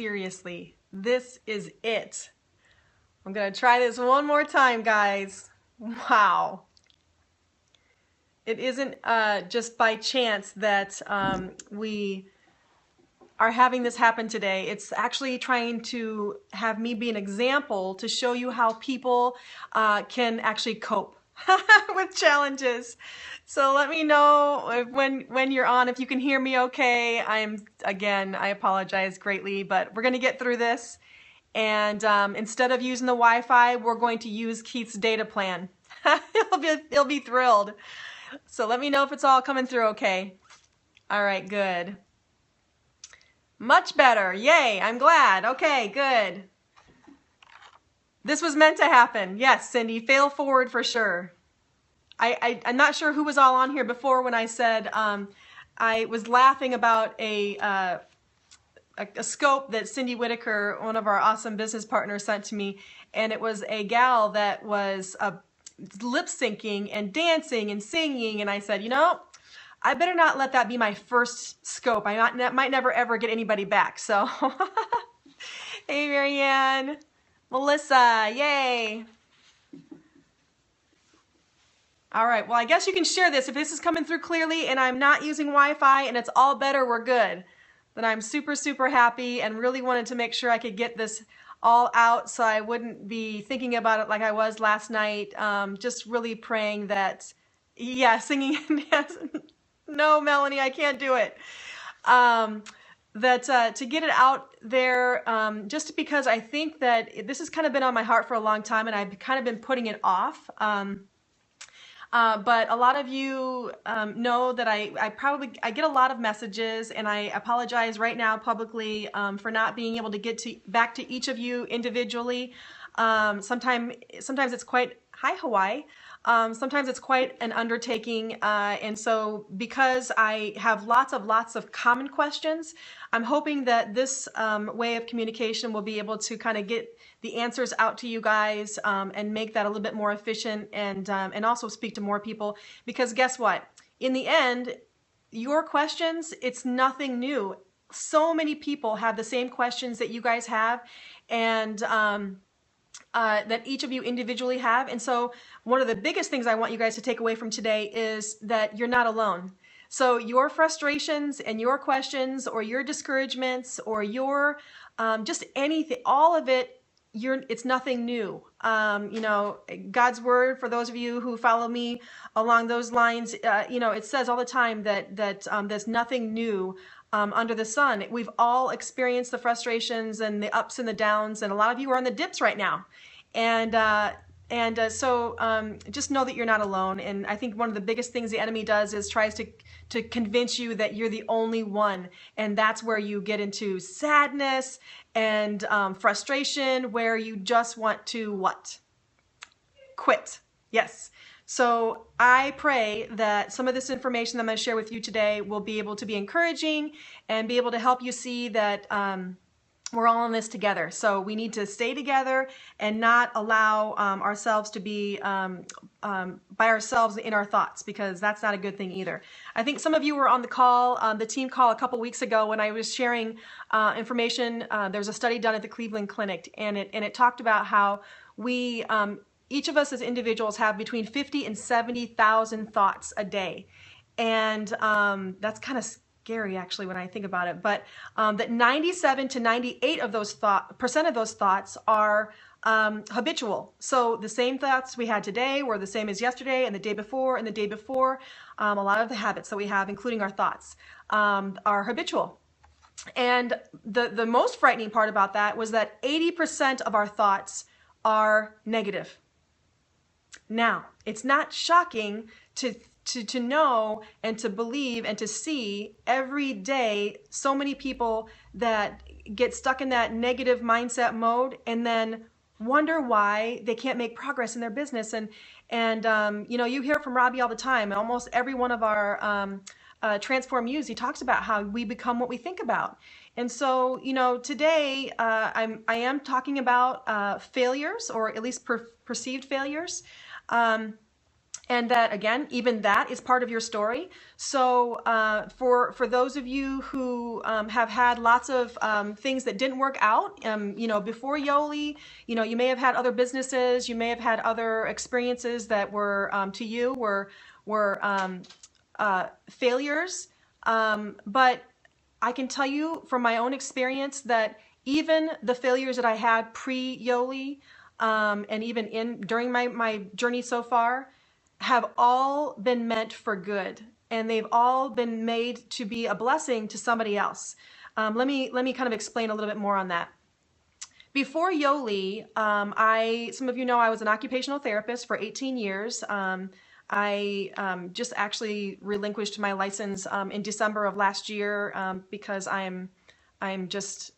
seriously. This is it. I'm gonna try this one more time, guys. Wow. It isn't just by chance that we are having this happen today. It's actually trying to have me be an example to show you how people can actually cope with challenges. So let me know when you're on, if you can hear me okay. I apologize greatly, but we're gonna get through this. And instead of using the Wi-Fi, we're going to use Keith's data plan. He'll be thrilled. So let me know if it's all coming through okay. All right, good. Much better. Yay, I'm glad. Okay, good. This was meant to happen. Yes, Cindy, fail forward for sure. I'm not sure who was all on here before when I said I was laughing about a scope that Cindy Whitaker, one of our awesome business partners, sent to me, and it was a gal that was lip syncing and dancing and singing, and I said, you know, I better not let that be my first scope. I might never ever get anybody back. So, hey Marianne, Melissa, yay. All right, well I guess you can share this. If this is coming through clearly and I'm not using Wi-Fi and it's all better, we're good. Then I'm super, super happy and really wanted to make sure I could get this all out so I wouldn't be thinking about it like I was last night. Just really praying that, yeah, singing and dancing. No, Melanie, I can't do it. To get it out there, just because I think that this has kind of been on my heart for a long time and I've kind of been putting it off. But a lot of you know that I get a lot of messages, and I apologize right now publicly for not being able to get back to each of you individually. Sometimes it's quite, hi Hawaii. Sometimes it's quite an undertaking, and so because I have lots of common questions, I'm hoping that this way of communication will be able to kind of get the answers out to you guys and make that a little bit more efficient, and also speak to more people, because guess what? In the end, your questions, it's nothing new. So many people have the same questions that you guys have, and that each of you individually have. And so one of the biggest things I want you guys to take away from today is that you're not alone. So your frustrations and your questions or your discouragements or your just anything, all of it, it's nothing new. You know, God's word, for those of you who follow me along those lines, you know, it says all the time that there's nothing new under the sun. We've all experienced the frustrations and the ups and the downs, and a lot of you are on the dips right now. So just know that you're not alone. And I think one of the biggest things the enemy does is tries to convince you that you're the only one. And that's where you get into sadness and frustration, where you just want to what? Quit. Yes. So I pray that some of this information I'm going to share with you today will be able to be encouraging and be able to help you see that we're all in this together. So we need to stay together and not allow ourselves to be by ourselves in our thoughts, because that's not a good thing either. I think some of you were on the call, the team call a couple weeks ago when I was sharing information. There was a study done at the Cleveland Clinic, and it talked about how we each of us as individuals have between 50 and 70,000 thoughts a day. And that's kind of scary actually when I think about it, but that 97 to 98% of those thoughts are habitual. So the same thoughts we had today were the same as yesterday and the day before and the day before. A lot of the habits that we have, including our thoughts, are habitual. And the most frightening part about that was that 80% of our thoughts are negative. Now, it's not shocking to know and to believe and to see every day so many people that get stuck in that negative mindset mode and then wonder why they can't make progress in their business. And you know, you hear it from Robbie all the time. Almost every one of our Transform U's, he talks about how we become what we think about. And so, you know, today I am talking about failures, or at least perceived failures. And that, again, even that is part of your story. So for those of you who have had lots of things that didn't work out, before Yoli, you may have had other businesses, you may have had other experiences that were to you were failures. But I can tell you from my own experience that even the failures that I had pre-Yoli, and even during my journey so far, have all been meant for good, and they've all been made to be a blessing to somebody else. Let me kind of explain a little bit more on that. Before Yoli, some of you know I was an occupational therapist for 18 years. I just actually relinquished my license in December of last year because I'm just,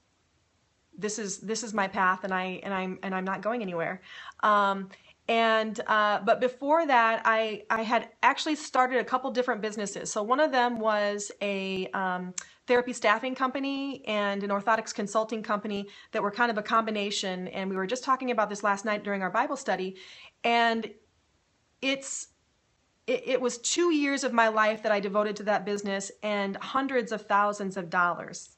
this is my path, and I'm not going anywhere. But before that, I had actually started a couple different businesses. So one of them was a therapy staffing company and an orthotics consulting company that were kind of a combination. And we were just talking about this last night during our Bible study. And it was 2 years of my life that I devoted to that business, and hundreds of thousands of dollars.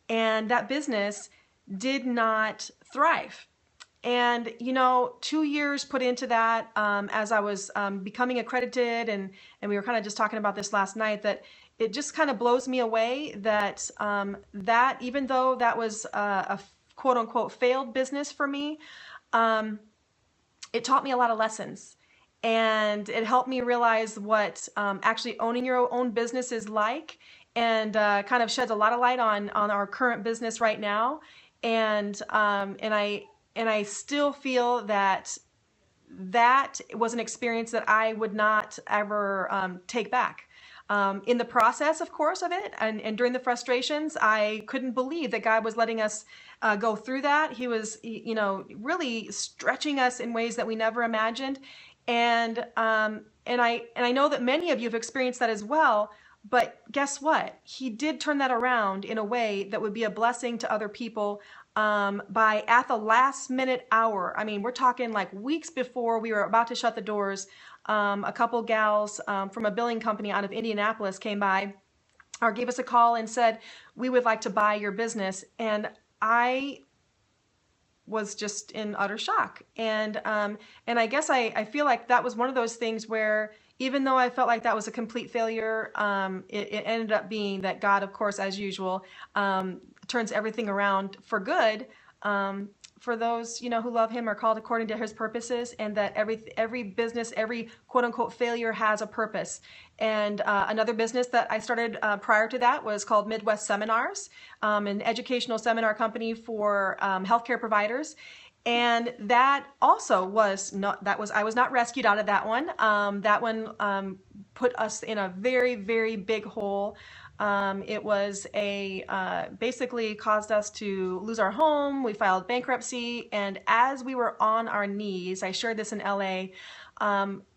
And that business did not thrive. And, 2 years put into that, as I was becoming accredited, and we were kind of just talking about this last night, that it just kind of blows me away that that even though that was a quote unquote failed business for me, it taught me a lot of lessons. And it helped me realize what actually owning your own business is like, and kind of sheds a lot of light on our current business right now. And I still feel that was an experience that I would not ever take back. In the process, of course, of it, and during the frustrations, I couldn't believe that God was letting us go through that. He was, really stretching us in ways that we never imagined. And I know that many of you have experienced that as well. But guess what? He did turn that around in a way that would be a blessing to other people. By at the last minute hour, I mean, we're talking like weeks before we were about to shut the doors, a couple gals from a billing company out of Indianapolis came by or gave us a call and said, we would like to buy your business. And I was just in utter shock. And I guess I feel like that was one of those things where, even though I felt like that was a complete failure, it ended up being that God, of course, as usual, turns everything around for good, for those, who love him, are called according to his purposes, and that every business, every quote unquote failure has a purpose. And another business that I started prior to that was called Midwest Seminars, an educational seminar company for healthcare providers. And that also was not, I was not rescued out of that one. That one put us in a very, very big hole. It was basically caused us to lose our home. We filed bankruptcy. And as we were on our knees, I shared this in LA,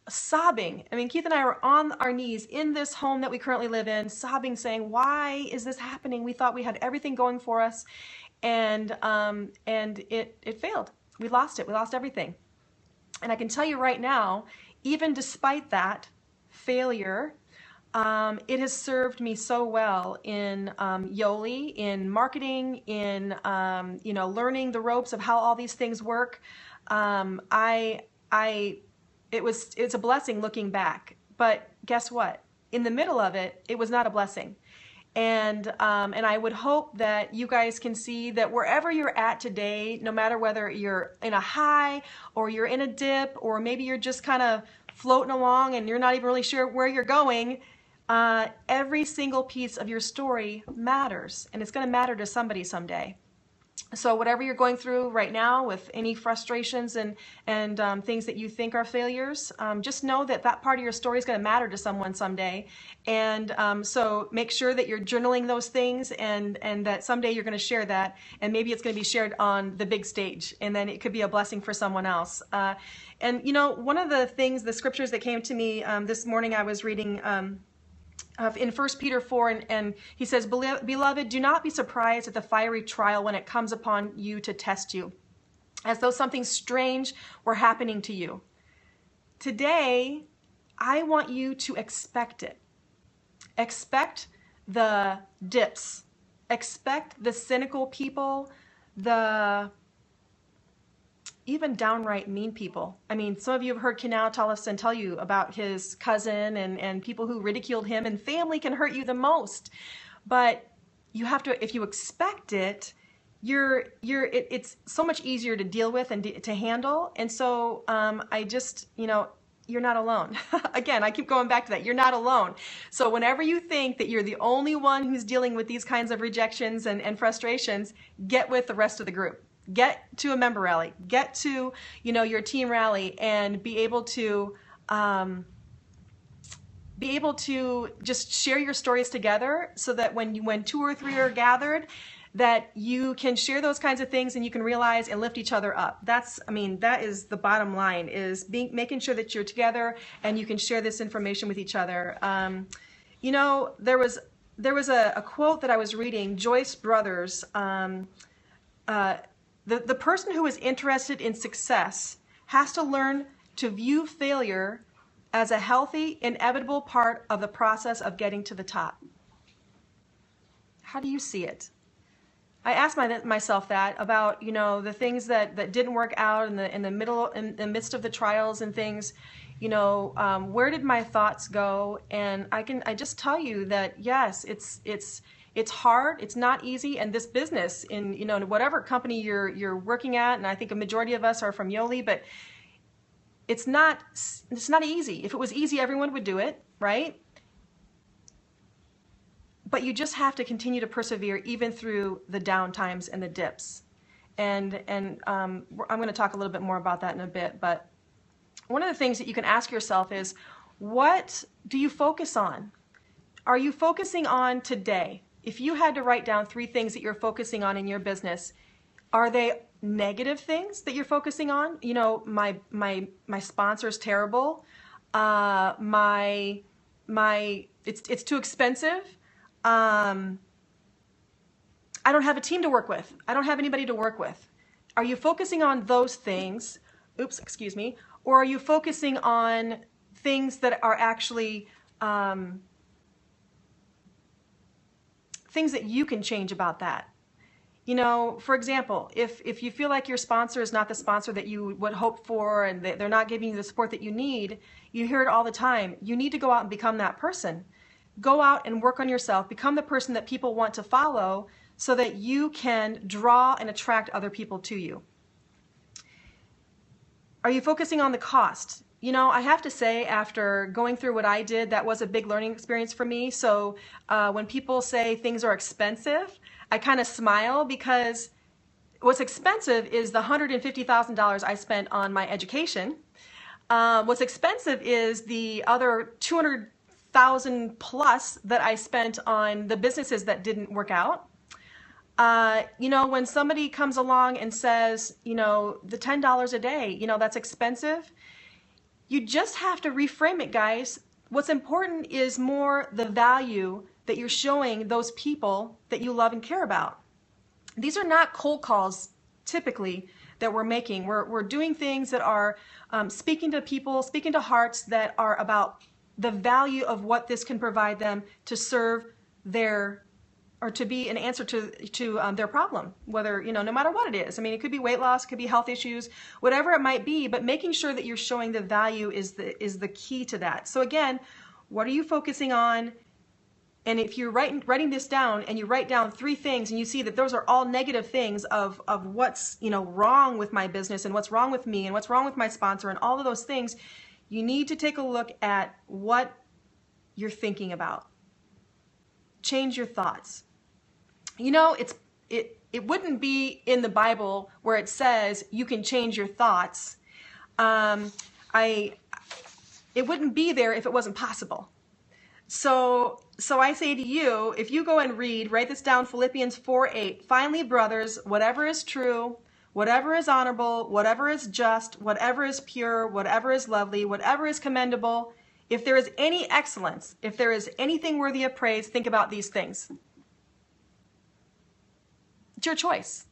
sobbing. I mean, Keith and I were on our knees in this home that we currently live in, sobbing, saying, why is this happening? We thought we had everything going for us. And it failed. We lost it. We lost everything. And I can tell you right now, even despite that failure, it has served me so well in Yoli, in marketing, in learning the ropes of how all these things work. It's a blessing looking back. But guess what? In the middle of it, it was not a blessing. And I would hope that you guys can see that wherever you're at today, no matter whether you're in a high or you're in a dip, or maybe you're just kind of floating along and you're not even really sure where you're going, every single piece of your story matters, and it's going to matter to somebody someday. So whatever you're going through right now with any frustrations and things that you think are failures, just know that that part of your story is going to matter to someone someday. And so make sure that you're journaling those things, and that someday you're going to share that, and maybe it's going to be shared on the big stage, and then it could be a blessing for someone else. And one of the things, the scriptures that came to me this morning, I was reading in 1 Peter 4, and he says, Beloved, do not be surprised at the fiery trial when it comes upon you to test you, as though something strange were happening to you. Today, I want you to expect it. Expect the dips. Expect the cynical people, the even downright mean people. I mean, some of you have heard Kenau tell you about his cousin and people who ridiculed him, and family can hurt you the most. But you have to, if you expect it, it's so much easier to deal with and to handle. And so I just, you're not alone. Again, I keep going back to that. You're not alone. So whenever you think that you're the only one who's dealing with these kinds of rejections and frustrations, get with the rest of the group. Get to a member rally. Get to, your team rally and be able to just share your stories together so that when 2 or 3 are gathered, that you can share those kinds of things and you can realize and lift each other up. That is the bottom line, is making sure that you're together and you can share this information with each other. There was a quote that I was reading, Joyce Brothers, the person who is interested in success has to learn to view failure as a healthy, inevitable part of the process of getting to the top. How do you see it? I asked myself that about, the things that didn't work out in the midst of the trials and things, where did my thoughts go? And I just tell you that, yes, it's hard, it's not easy, and this business in, whatever company you're working at, and I think a majority of us are from Yoli, but it's not easy. If it was easy, everyone would do it, right? But you just have to continue to persevere even through the down times and the dips. And I'm going to talk a little bit more about that in a bit. But one of the things that you can ask yourself is, what do you focus on? Are you focusing on today? If you had to write down 3 things that you're focusing on in your business, are they negative things that you're focusing on? My sponsor's terrible. It's too expensive. I don't have a team to work with. I don't have anybody to work with. Are you focusing on those things? Oops, excuse me. Or are you focusing on things that are actually things that you can change about that? For example, if you feel like your sponsor is not the sponsor that you would hope for and they're not giving you the support that you need, you hear it all the time. You need to go out and become that person. Go out and work on yourself. Become the person that people want to follow so that you can draw and attract other people to you. Are you focusing on the cost? I have to say, after going through what I did, that was a big learning experience for me. So when people say things are expensive, I kind of smile, because what's expensive is the $150,000 I spent on my education. What's expensive is the other $200,000 plus that I spent on the businesses that didn't work out. When somebody comes along and says, the $10 a day, that's expensive, you just have to reframe it, guys. What's important is more the value that you're showing those people that you love and care about. These are not cold calls, typically, that we're making. We're doing things that are speaking to people, speaking to hearts that are about the value of what this can provide them to serve or to be an answer to their problem, whether, no matter what it is. It could be weight loss, it could be health issues, whatever it might be, but making sure that you're showing the value is the key to that. So again, what are you focusing on? And if you're writing this down and you write down 3 things and you see that those are all negative things of what's, wrong with my business and what's wrong with me and what's wrong with my sponsor and all of those things, you need to take a look at what you're thinking about. Change your thoughts. It wouldn't be in the Bible where it says you can change your thoughts. It wouldn't be there if it wasn't possible. So I say to you, if you go and write this down, Philippians 4:8, finally, brothers, whatever is true, whatever is honorable, whatever is just, whatever is pure, whatever is lovely, whatever is commendable, if there is any excellence, if there is anything worthy of praise, think about these things. It's your choice.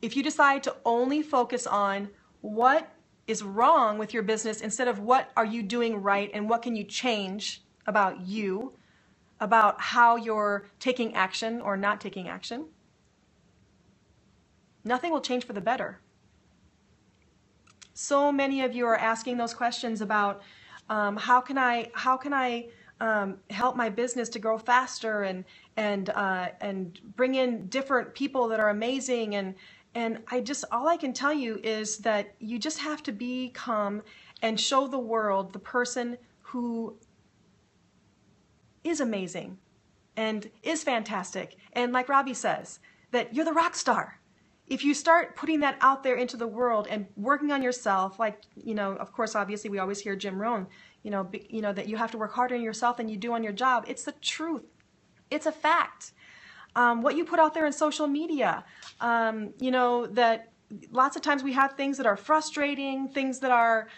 If you decide to only focus on what is wrong with your business instead of what are you doing right and what can you change about you, about how you're taking action or not taking action, nothing will change for the better. So many of you are asking those questions about how can I help my business to grow faster and bring in different people that are amazing, and all I can tell you is that you just have to become and show the world the person who is amazing and is fantastic, and like Robbie says, that you're the rock star. If you start putting that out there into the world and working on yourself, like, of course, obviously we always hear Jim Rohn, that you have to work harder on yourself than you do on your job. It's the truth. It's a fact. What you put out there in social media, that lots of times we have things that are frustrating, things that are,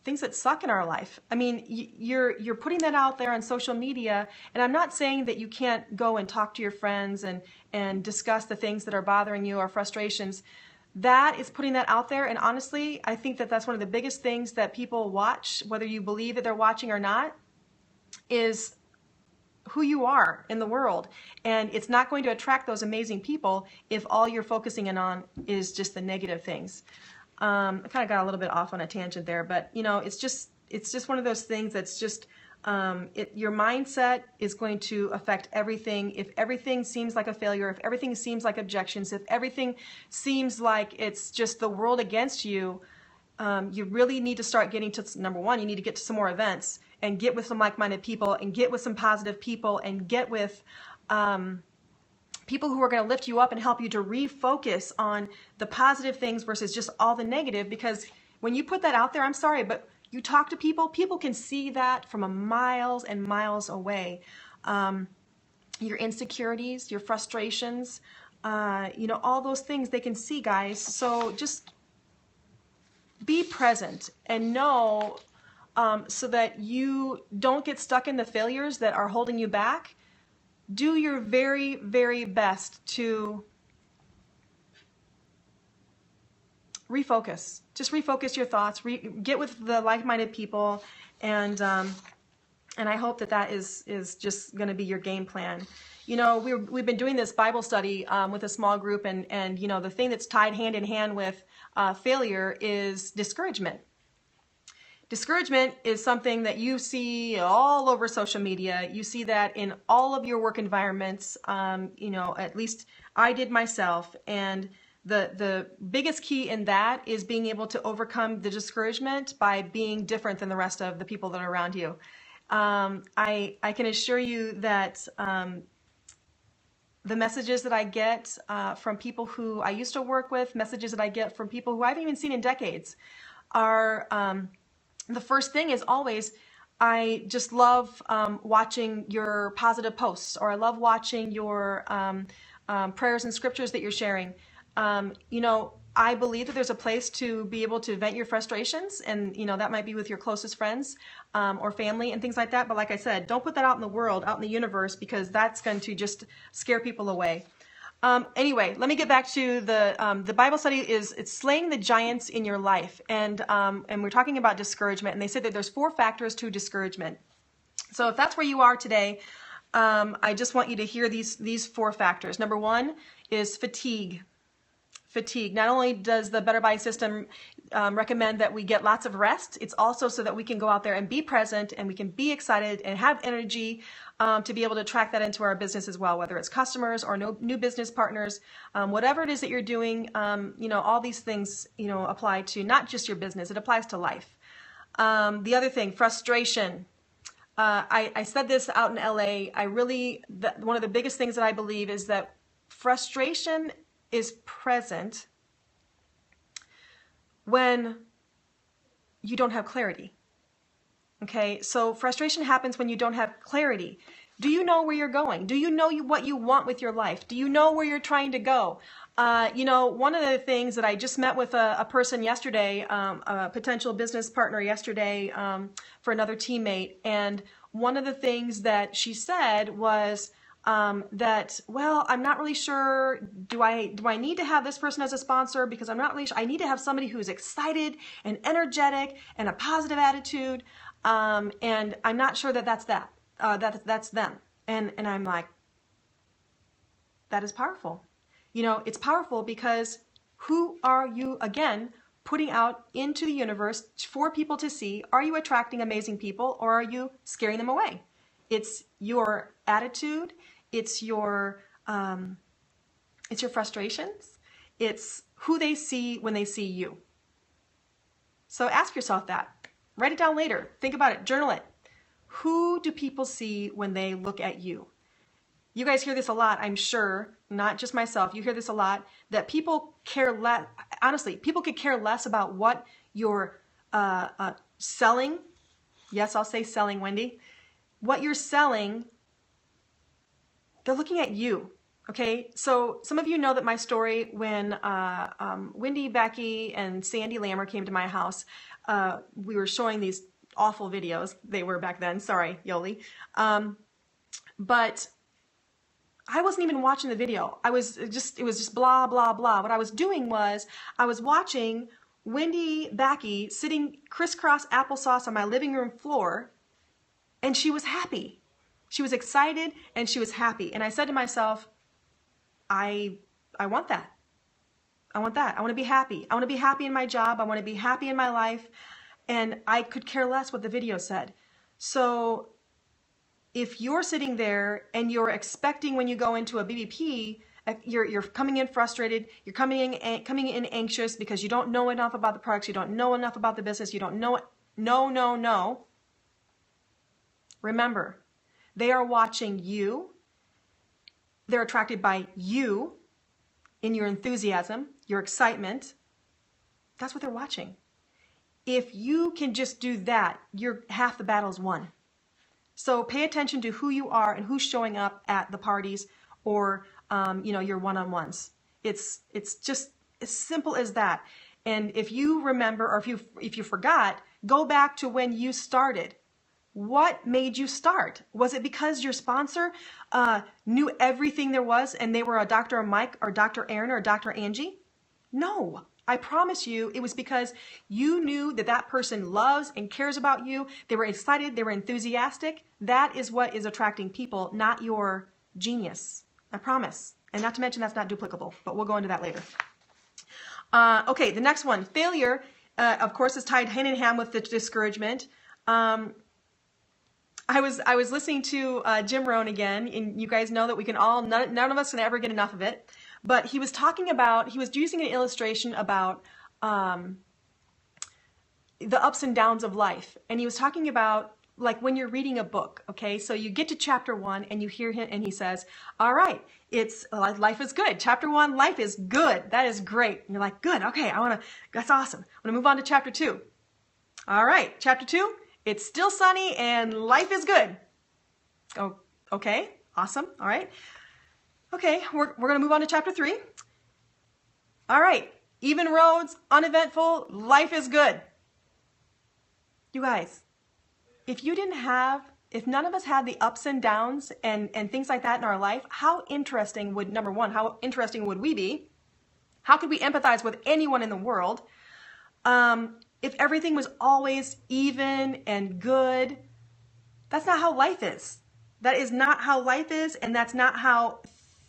things that suck in our life. I mean, you're putting that out there on social media, and I'm not saying that you can't go and talk to your friends and discuss the things that are bothering you or frustrations. That is putting that out there, and honestly, I think that that's one of the biggest things that people watch, whether you believe that they're watching or not, is who you are in the world. And it's not going to attract those amazing people if all you're focusing in on is just the negative things. I kind of got a little bit off on a tangent there, but it's just one of those things that's just your mindset is going to affect everything. If everything seems like a failure, if everything seems like objections, if everything seems like it's just the world against you, you really need to start getting to, number one, you need to get to some more events and get with some like-minded people and get with some positive people and get with people who are going to lift you up and help you to refocus on the positive things versus just all the negative. Because when you put that out there, I'm sorry, but you talk to people, people can see that from miles and miles away. Your insecurities, your frustrations, all those things they can see, guys. So just be present and know so that you don't get stuck in the failures that are holding you back. Do your very, very best to refocus. Just refocus your thoughts. Get with the like-minded people, and I hope that is just going to be your game plan. We've been doing this Bible study with a small group, and the thing that's tied hand in hand with failure is discouragement. Discouragement is something that you see all over social media. You see that in all of your work environments. At least I did myself. And the biggest key in that is being able to overcome the discouragement by being different than the rest of the people that are around you. I can assure you that the messages that I get from people who I used to work with, messages that I get from people who I haven't even seen in decades, are the first thing is always, I just love watching your positive posts, or I love watching your prayers and scriptures that you're sharing. I believe that there's a place to be able to vent your frustrations, and that might be with your closest friends or family and things like that. But like I said, don't put that out in the world, out in the universe, because that's going to just scare people away. Anyway, let me get back to the Bible study. It's slaying the giants in your life, and we're talking about discouragement. And they said that there's 4 factors to discouragement. So if that's where you are today, I just want you to hear these 4 factors. Number 1 is fatigue. Fatigue. Not only does the Better Body System recommend that we get lots of rest, it's also so that we can go out there and be present, and we can be excited and have energy to be able to track that into our business as well, whether it's customers or new business partners, whatever it is that you're doing. All these things apply to not just your business, it applies to life. The other thing, frustration. I said this out in LA. One of the biggest things that I believe is that frustration is present when you don't have clarity. Okay, so frustration happens when you don't have clarity. Do you know where you're going? Do you know what you want with your life? Do you know where you're trying to go? One of the things that I just met with a person yesterday, a potential business partner yesterday for another teammate, and one of the things that she said was, that, well, I'm not really sure, do I need to have this person as a sponsor, because I'm not really sure, I need to have somebody who's excited and energetic and a positive attitude, and I'm not sure that that's that's them. And I'm like, that is powerful. You know, it's powerful because who are you, again, putting out into the universe for people to see? Are you attracting amazing people, or are you scaring them away? It's your attitude. It's your frustrations. It's who they see when they see you. So ask yourself that. Write it down later. Think about it. Journal it. Who do people see when they look at you? You guys hear this a lot, I'm sure, not just myself. You hear this a lot, that people care less. Honestly, people could care less about what you're selling. Yes, I'll say selling, Wendy. What you're selling, they're looking at you. Okay, so some of you know that my story when Wendy, Becky, and Sandy Lammer came to my house, we were showing these awful videos. They were back then. Sorry, Yoli. But I wasn't even watching the video. It was just blah, blah, blah. What I was doing was I was watching Wendy Becky sitting crisscross applesauce on my living room floor, and she was happy. She was excited and she was happy. And I said to myself, I want that. I want that. I want to be happy. I want to be happy in my job. I want to be happy in my life. And I could care less what the video said. So if you're sitting there and you're expecting when you go into a BBP, you're coming in frustrated, you're coming in anxious because you don't know enough about the products, you don't know enough about the business, you don't know it. No. Remember, they are watching you. They're attracted by you in your enthusiasm, your excitement. That's what they're watching. If you can just do that, half the battle's won. So pay attention to who you are and who's showing up at the parties or your one-on-ones. It's just as simple as that. And if you remember, or if you forgot, go back to when you started. What made you start? Was it because your sponsor knew everything there was and they were a Dr. Mike or Dr. Aaron or Dr. Angie? No. I promise you it was because you knew that person loves and cares about you. They were excited. They were enthusiastic. That is what is attracting people, not your genius. I promise. And not to mention that's not duplicable, but we'll go into that later. Okay, the next one. Failure, of course, is tied hand in hand with the discouragement. I was listening to Jim Rohn again, and you guys know that we can all, none of us can ever get enough of it. But he was using an illustration about the ups and downs of life. And he was talking about like when you're reading a book, okay? So you get to chapter 1 and you hear him and he says, all right, life is good. Chapter 1, life is good. That is great. And you're like, good, okay, that's awesome. I'm gonna move on to chapter 2. All right, chapter 2, it's still sunny and life is good. Oh, okay, awesome, all right. Okay, we're going to move on to chapter 3. All right, even roads, uneventful, life is good. You guys, if none of us had the ups and downs and things like that in our life, how interesting would we be? How could we empathize with anyone in the world if everything was always even and good? That's not how life is. That is not how life is, and that's not how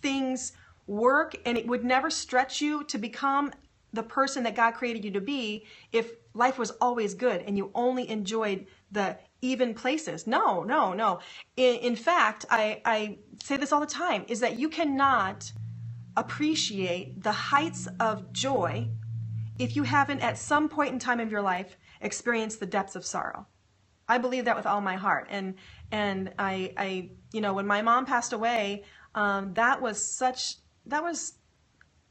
things work, and it would never stretch you to become the person that God created you to be if life was always good and you only enjoyed the even places. No. In fact, I say this all the time, is that you cannot appreciate the heights of joy if you haven't at some point in time of your life experienced the depths of sorrow. I believe that with all my heart. And I when my mom passed away, that was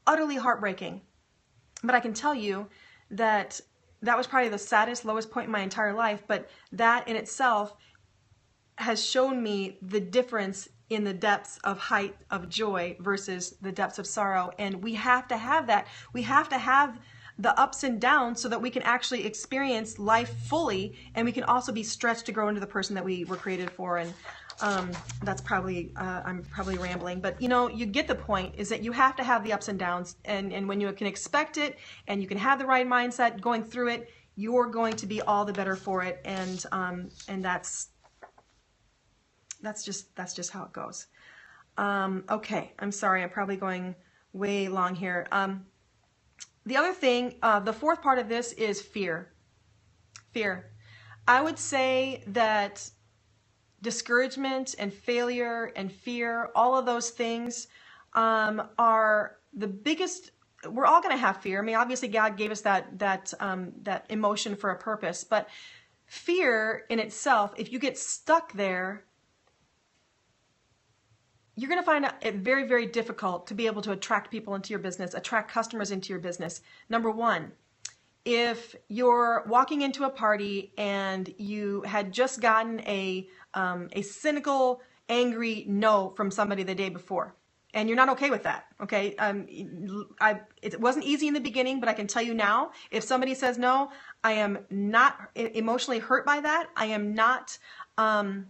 utterly heartbreaking. But I can tell you that was probably the saddest, lowest point in my entire life. But that in itself has shown me the difference in the depths of height of joy versus the depths of sorrow. And we have to have that. We have to have the ups and downs so that we can actually experience life fully, and we can also be stretched to grow into the person that we were created for. And That's probably, I'm probably rambling, but you know, you get the point, is that you have to have the ups and downs, and when you can expect it and you can have the right mindset going through it, you're going to be all the better for it. And that's just how it goes. Okay, I'm sorry, I'm probably going way long here. The other thing, the fourth part of this is fear. Fear. I would say that discouragement and failure and fear, all of those things are the biggest. We're all going to have fear. I mean, obviously God gave us that emotion for a purpose, but fear in itself, if you get stuck there, you're going to find it very, very difficult to be able to attract people into your business, attract customers into your business. Number one, if you're walking into a party and you had just gotten a cynical, angry no from somebody the day before, and you're not okay with that, okay? It wasn't easy in the beginning, but I can tell you now, if somebody says no, I am not emotionally hurt by that. I am not going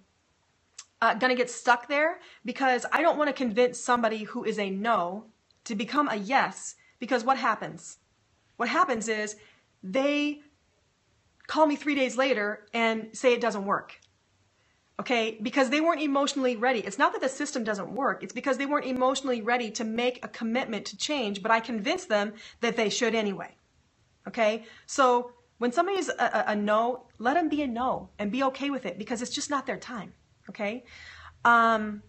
to get stuck there, because I don't want to convince somebody who is a no to become a yes, because what happens? What happens is they call me 3 days later and say it doesn't work. Okay, because they weren't emotionally ready. It's not that the system doesn't work. It's because they weren't emotionally ready to make a commitment to change, but I convinced them that they should anyway. Okay, so when somebody's a no, let them be a no and be okay with it, because it's just not their time. Okay, the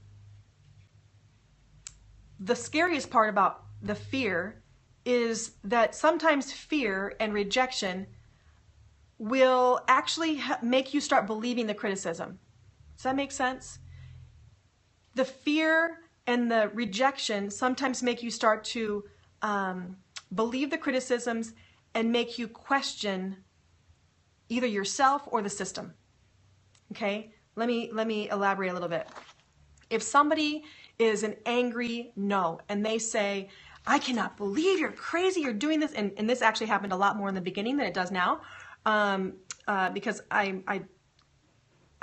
scariest part about the fear is that sometimes fear and rejection will actually make you start believing the criticism. Does that make sense? The fear and the rejection sometimes make you start to believe the criticisms and make you question either yourself or the system. Okay, let me elaborate a little bit. If somebody is an angry no and they say, I cannot believe you're crazy, you're doing this, and this actually happened a lot more in the beginning than it does now, because I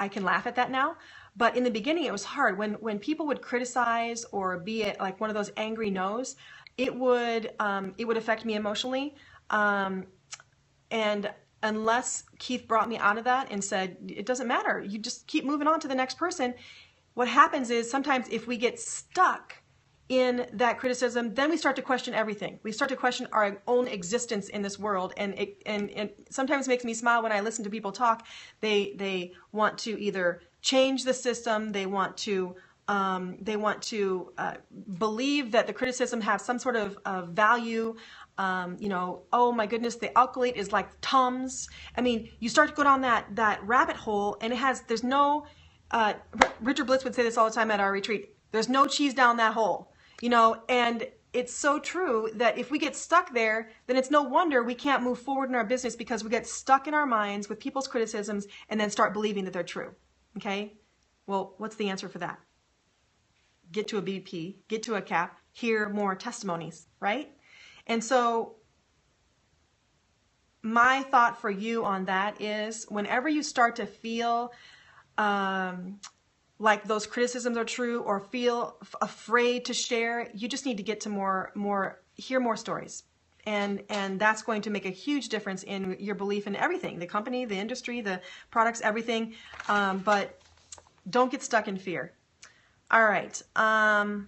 can laugh at that now. But in the beginning, it was hard. When people would criticize or be it like one of those angry no's, it would affect me emotionally. And unless Keith brought me out of that and said, it doesn't matter, you just keep moving on to the next person. What happens is sometimes if we get stuck in that criticism, then we start to question everything. We start to question our own existence in this world, and it sometimes makes me smile when I listen to people talk. They want to either change the system, they want to believe that the criticism has some sort of value. You know, oh my goodness, the alkylate is like Tums. I mean, you start to go down that rabbit hole, and there's no. Richard Blitz would say this all the time at our retreat. There's no cheese down that hole. You know, and it's so true that if we get stuck there, then it's no wonder we can't move forward in our business, because we get stuck in our minds with people's criticisms and then start believing that they're true. Okay? Well, what's the answer for that? Get to a BP, get to a CAP, hear more testimonies, right? And so my thought for you on that is, whenever you start to feel like those criticisms are true, or feel afraid to share, you just need to get to hear more stories. And that's going to make a huge difference in your belief in everything, the company, the industry, the products, everything. But don't get stuck in fear. All right. All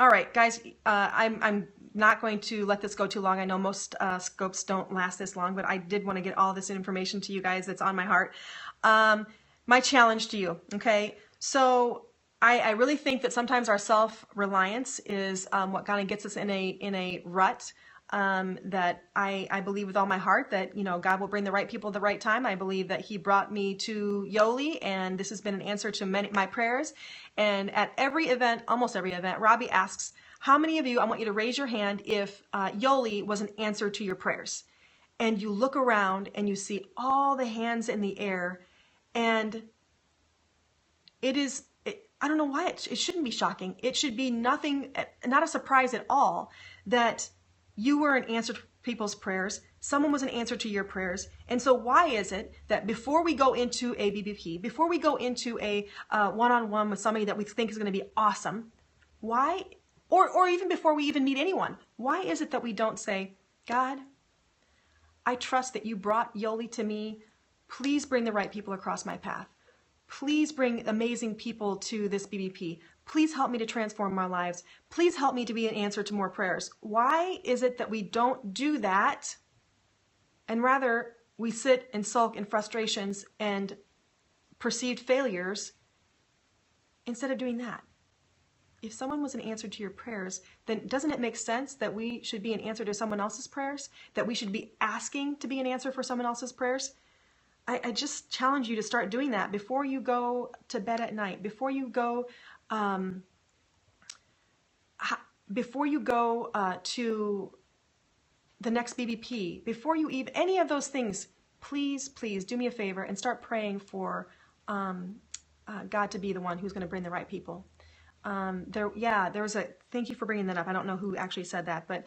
right, guys, I'm not going to let this go too long. I know most scopes don't last this long, but I did want to get all this information to you guys that's on my heart. My challenge to you, okay? So I really think that sometimes our self-reliance is what kind of gets us in a rut. That I believe with all my heart that, you know, God will bring the right people at the right time. I believe that He brought me to Yoli, and this has been an answer to many my prayers. And at every event, almost every event, Robbie asks, how many of you, I want you to raise your hand if Yoli was an answer to your prayers. And you look around and you see all the hands in the air, and I don't know why it shouldn't be shocking. It should be not a surprise at all that you were an answer to people's prayers. someone was an answer to your prayers. And so why is it that before we go into a BBP, before we go into a one-on-one with somebody that we think is going to be awesome, why, or even before we even meet anyone, why is it that we don't say, God, I trust that you brought Yoli to me. Please bring the right people across my path. Please bring amazing people to this BBP. Please help me to transform my lives. Please help me to be an answer to more prayers. Why is it that we don't do that, and rather we sit and sulk in frustrations and perceived failures instead of doing that? If someone was an answer to your prayers, then doesn't it make sense that we should be an answer to someone else's prayers? That we should be asking to be an answer for someone else's prayers? I just challenge you to start doing that before you go to bed at night, before you go to the next BBP, before you even any of those things. Please do me a favor and start praying for God to be the one who's going to bring the right people. There was thank you for bringing that up. I don't know who actually said that, but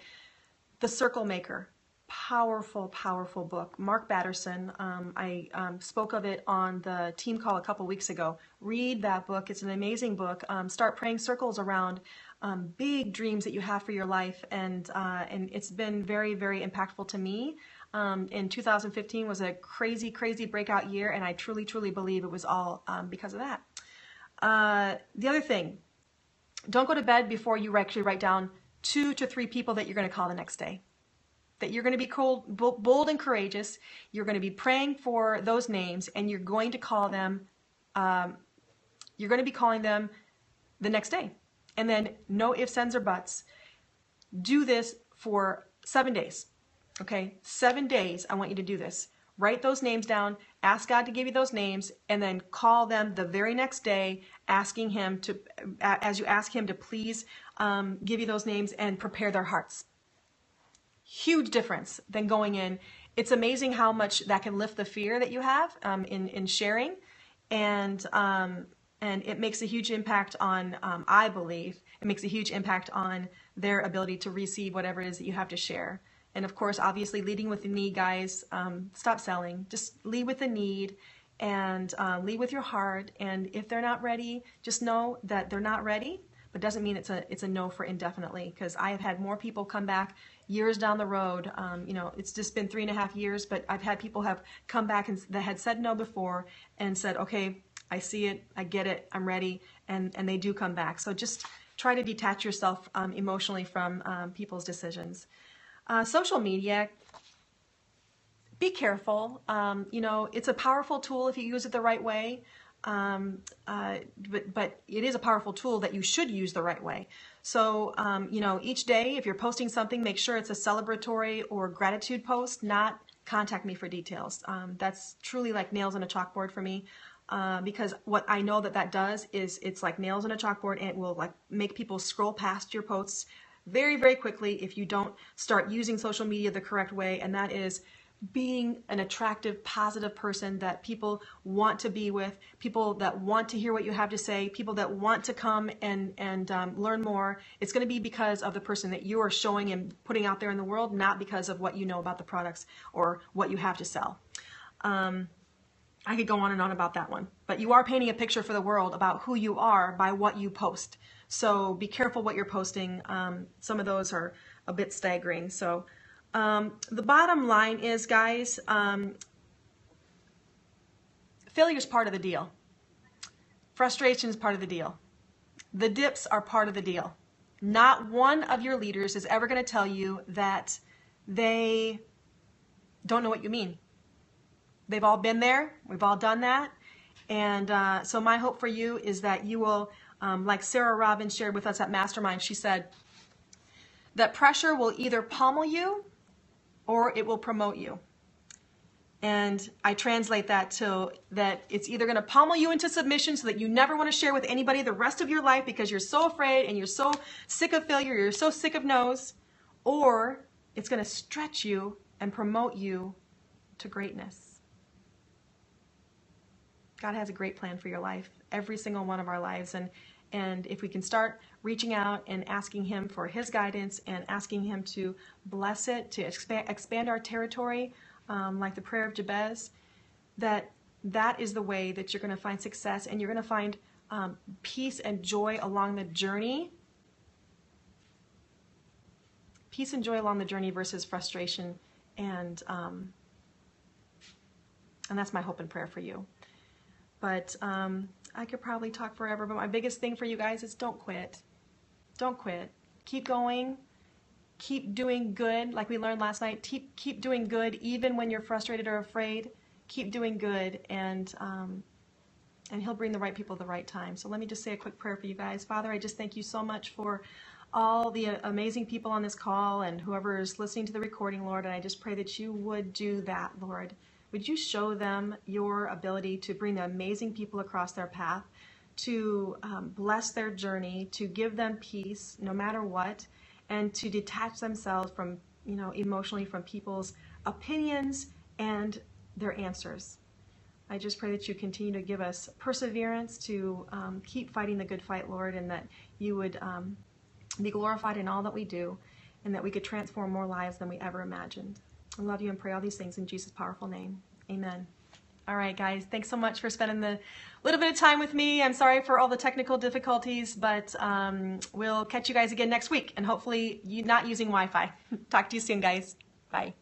The Circle Maker. Powerful book. Mark Batterson, I spoke of it on the team call a couple weeks ago. Read that book. It's an amazing book. Start praying circles around big dreams that you have for your life, and it's been very impactful to me. In 2015 was a crazy breakout year, and I truly believe it was all because of that. The other thing, don't go to bed before you actually write down 2 to 3 people that you're going to call the next day. That you're going to be bold and courageous. You're going to be praying for those names, and you're going to call them. You're going to be calling them the next day, and then no ifs, ands, or buts. Do this for 7 days. Okay, 7 days. I want you to do this. Write those names down. Ask God to give you those names, and then call them the very next day, asking Him to, as you ask Him to please give you those names and prepare their hearts. Huge difference than going in. It's amazing how much that can lift the fear that you have in sharing, and it makes a huge impact on. I believe it makes a huge impact on their ability to receive whatever it is that you have to share. And of course, obviously, leading with the need, guys. Stop selling. Just lead with the need, and lead with your heart. And if they're not ready, just know that they're not ready. But doesn't mean it's a no for indefinitely. Because I have had more people come back years down the road. It's just been 3.5 years, but I've had people have come back that had said no before and said, okay, I see it, I get it, I'm ready, and they do come back. So just try to detach yourself emotionally from people's decisions. Social media, be careful. It's a powerful tool if you use it the right way. But it is a powerful tool that you should use the right way. So, each day, if you're posting something, make sure it's a celebratory or gratitude post, not contact me for details. That's truly like nails on a chalkboard for me. Because what I know that does is it's like nails on a chalkboard, and it will like make people scroll past your posts very quickly if you don't start using social media the correct way. And that is being an attractive, positive person that people want to be with, people that want to hear what you have to say, people that want to come and learn more. It's going to be because of the person that you are showing and putting out there in the world, not because of what you know about the products or what you have to sell. I could go on and on about that one, but you are painting a picture for the world about who you are by what you post. So be careful what you're posting. Some of those are a bit staggering. So the bottom line is, guys, failure is part of the deal. Frustration is part of the deal. The dips are part of the deal. Not one of your leaders is ever going to tell you that they don't know what you mean. They've all been there. We've all done that. And so my hope for you is that you will, like Sarah Robbins shared with us at Mastermind, she said that pressure will either pummel you or it will promote you. And I translate that to that it's either going to pummel you into submission so that you never want to share with anybody the rest of your life because you're so afraid and you're so sick of failure, you're so sick of no's, or it's going to stretch you and promote you to greatness. God has a great plan for your life, every single one of our lives, and And if we can start reaching out and asking him for his guidance and asking him to bless it, to expand our territory, like the prayer of Jabez, that is the way that you're going to find success, and you're going to find peace and joy along the journey. Peace and joy along the journey versus frustration, and that's my hope and prayer for you. But I could probably talk forever, but my biggest thing for you guys is don't quit. Don't quit. Keep going. Keep doing good, like we learned last night. Keep doing good even when you're frustrated or afraid. Keep doing good, and he'll bring the right people at the right time. So let me just say a quick prayer for you guys. Father, I just thank you so much for all the amazing people on this call and whoever is listening to the recording, Lord, and I just pray that you would do that, Lord. Would you show them your ability to bring the amazing people across their path, to bless their journey, to give them peace no matter what, and to detach themselves from, emotionally from people's opinions and their answers. I just pray that you continue to give us perseverance to keep fighting the good fight, Lord, and that you would be glorified in all that we do, and that we could transform more lives than we ever imagined. I love you and pray all these things in Jesus' powerful name. Amen. All right, guys, thanks so much for spending the little bit of time with me. I'm sorry for all the technical difficulties, but we'll catch you guys again next week, and hopefully you're not using Wi-Fi. Talk to you soon, guys. Bye.